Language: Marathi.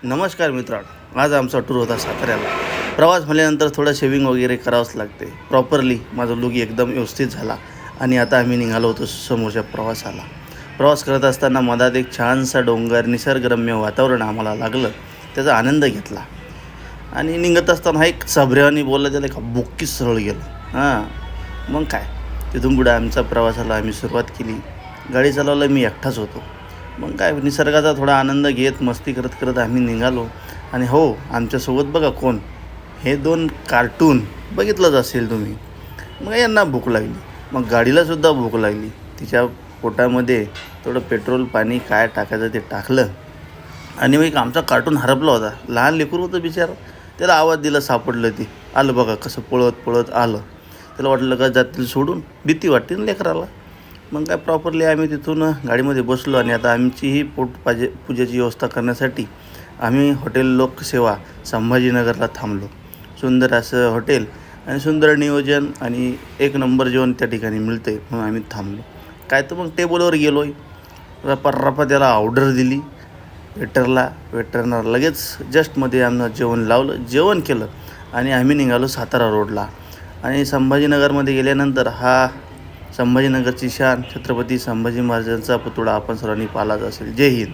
नमस्कार मित्रांनो, आज आमचा टूर होता साताऱ्याला. प्रवास झाल्यानंतर थोडं शेविंग वगैरे करावंच लागते. प्रॉपरली माझा लुक एकदम व्यवस्थित झाला आणि आता आम्ही निघालो होतो समोरच्या प्रवासाला. प्रवास करत असताना मधात एक छानसा डोंगर निसर्गरम्य वातावरण आम्हाला लागलं. त्याचा आनंद घेतला आणि निघत असताना एक साबऱ्यावानी बोललं त्याला एक बुक्कीच सरळ गेलं. मग काय, तिथून पुढे आमचा प्रवासाला आम्ही सुरुवात केली. गाडी चालवायला मी एकटाच होतो. मग काय, निसर्गाचा थोडा आनंद घेत मस्ती करत करत आम्ही निघालो. आणि हो, आमच्यासोबत बघा कोण, हे 2 कार्टून बघितलंच असेल तुम्ही. मग यांना भूक लागली, मग गाडीलासुद्धा भूक लागली. तिच्या पोटामध्ये थोडं पेट्रोल पाणी काय टाकायचं ते टाकलं आणि मग आमचा कार्टून हरपला होता. लहान लेकरू होतं बिचार, त्याला आवाज दिला, सापडलं. ती आलं बघा कसं पळत पळत आलं. त्याला वाटलं का जातील सोडून, भीती वाटते ना लेकराला. मग काय, प्रॉपरली आम्ही तिथून गाडीमध्ये बसलो आणि आता आमची ही पूजेची व्यवस्था करण्यासाठी आम्ही हॉटेल लोकसेवा संभाजीनगरला थांबलो. सुंदर असं हॉटेल आणि सुंदर नियोजन आणि एक नंबर जेवण त्या ठिकाणी मिळतं आहे म्हणून आम्ही थांबलो. काय तर मग टेबलवर गेलो आहे, रपा त्याला ऑर्डर दिली वेटरनं लगेच जस्टमध्ये आम्हाला जेवण लावलं, जेवण केलं आणि आम्ही निघालो सातारा रोडला. आणि संभाजीनगरमध्ये गेल्यानंतर हा संभाजीनगरची शान छत्रपती संभाजी महाराजांचा पुतळा आपण सर्वांनी पाहिलाच असेल. जय हिंद.